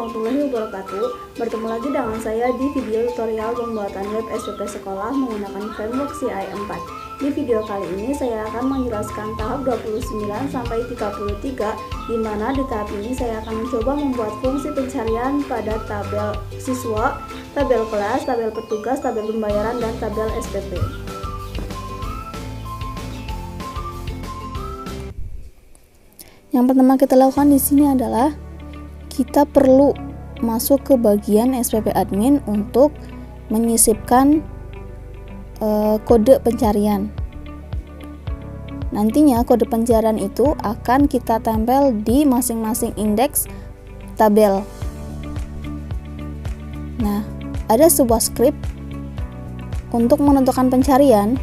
warahmatullahi wabarakatuh. Bertemu lagi dengan saya di video tutorial pembuatan web SPP sekolah menggunakan framework CI4. Di video kali ini saya akan menjelaskan tahap 29 sampai 33, di mana di tahap ini saya akan mencoba membuat fungsi pencarian pada tabel siswa, tabel kelas, tabel petugas, tabel pembayaran, dan tabel SPP. Yang pertama kita lakukan di sini adalah kita perlu masuk ke bagian SPP admin untuk menyisipkan kode pencarian. Nantinya kode pencarian itu akan kita tempel di masing-masing indeks tabel. Nah, ada sebuah script untuk menentukan pencarian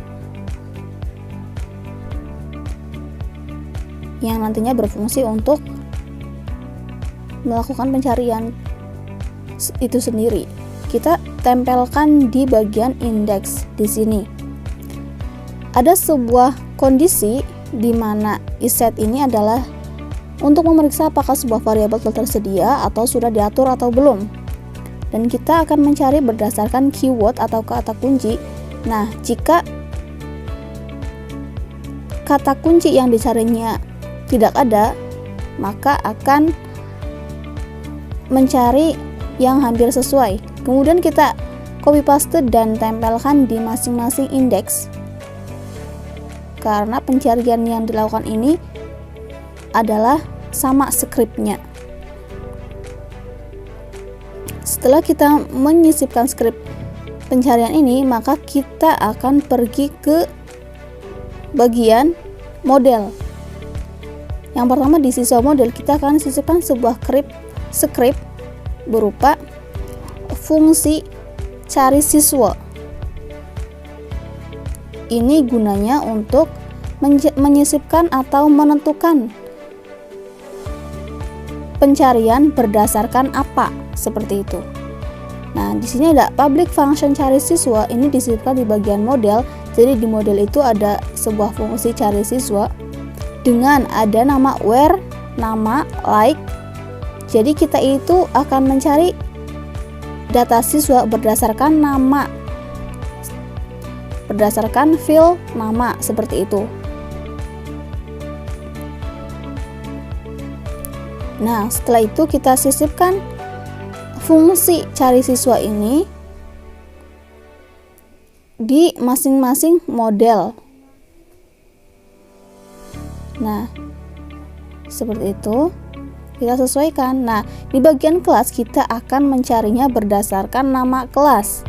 yang nantinya berfungsi untuk melakukan pencarian itu sendiri. Kita tempelkan di bagian indeks di sini. Ada sebuah kondisi di mana iset ini adalah untuk memeriksa apakah sebuah variabel telah tersedia atau sudah diatur atau belum. Dan kita akan mencari berdasarkan keyword atau kata kunci. Nah, jika kata kunci yang dicarinya tidak ada, maka akan mencari yang hampir sesuai. Kemudian kita copy paste dan tempelkan di masing-masing indeks, karena pencarian yang dilakukan ini adalah sama skripnya. Setelah kita menyisipkan skrip pencarian ini, maka kita akan pergi ke bagian model. Yang pertama di siswa model kita akan sisipkan sebuah script berupa fungsi cari siswa. Ini gunanya untuk menyisipkan atau menentukan pencarian berdasarkan apa, seperti itu. Nah, di sini ada public function cari siswa, ini disisipkan di bagian model. Jadi di model itu ada sebuah fungsi cari siswa dengan ada nama where, nama like. Jadi kita itu akan mencari data siswa berdasarkan nama, berdasarkan field nama, seperti itu. Nah, setelah itu kita sisipkan fungsi cari siswa ini di masing-masing model. Nah, seperti itu kita sesuaikan. Nah, di bagian kelas kita akan mencarinya berdasarkan nama kelas.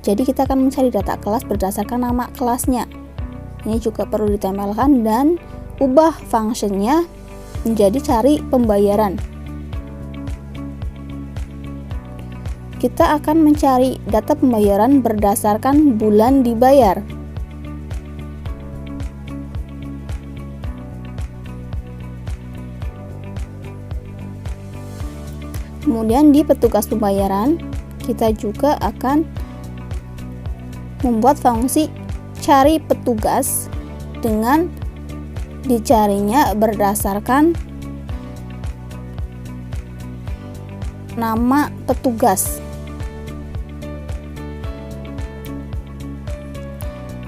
Jadi kita akan mencari data kelas berdasarkan nama kelasnya. Ini juga perlu ditempelkan dan ubah fungsinya menjadi cari pembayaran. Kita akan mencari data pembayaran berdasarkan bulan dibayar. Kemudian di petugas pembayaran kita juga akan membuat fungsi cari petugas dengan dicarinya berdasarkan nama petugas.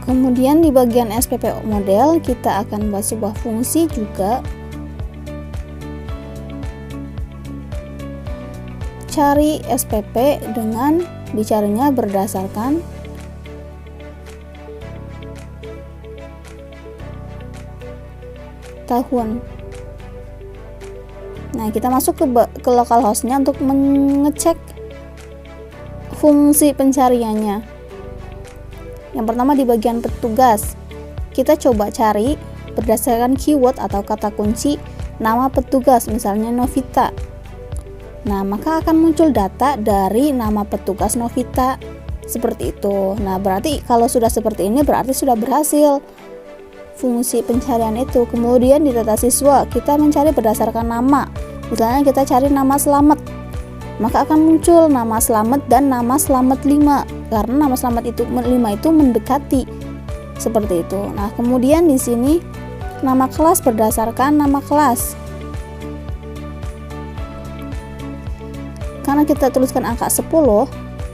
Kemudian di bagian SPP model kita akan buat sebuah fungsi juga cari SPP dengan dicarinya berdasarkan tahun. Nah, kita masuk ke localhost-nya untuk mengecek fungsi pencariannya. Yang pertama di bagian petugas, kita coba cari berdasarkan keyword atau kata kunci nama petugas, misalnya Novita. Nah, maka akan muncul data dari nama petugas Novita, seperti itu. Nah, berarti kalau sudah seperti ini berarti sudah berhasil fungsi pencarian itu. Kemudian di data siswa kita mencari berdasarkan nama, misalnya kita cari nama Slamet, maka akan muncul nama Slamet dan nama Slamet 5, karena nama Slamet itu 5 itu mendekati, seperti itu. Nah, kemudian di sini nama kelas berdasarkan nama kelas. karena kita tuliskan angka 10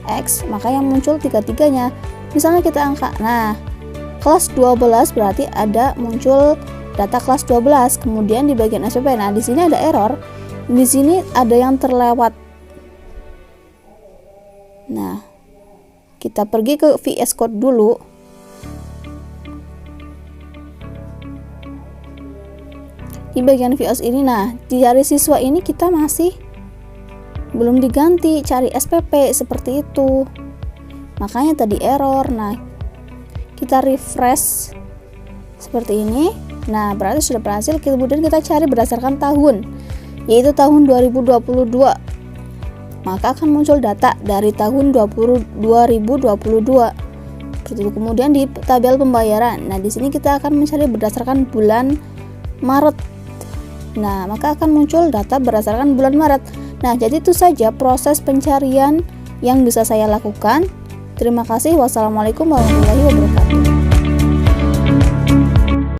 X, maka yang muncul tiga-tiganya. Misalnya kita angka, nah kelas 12 berarti ada muncul data kelas 12, kemudian di bagian SPP. Nah, di sini ada error. Di sini ada yang terlewat. Nah, kita pergi ke VS Code dulu. Di bagian VS ini, nah, di cari siswa ini kita masih belum diganti, cari SPP seperti itu. Makanya tadi error. Nah, kita refresh seperti ini. Nah, berarti sudah berhasil. Kemudian kita cari berdasarkan tahun, yaitu tahun 2022. Maka akan muncul data dari tahun 2022. Seperti itu. Kemudian di tabel pembayaran. Nah, di sini kita akan mencari berdasarkan bulan Maret. Nah, maka akan muncul data berdasarkan bulan Maret. Nah, jadi itu saja proses pencarian yang bisa saya lakukan. Terima kasih. Wassalamualaikum warahmatullahi wabarakatuh.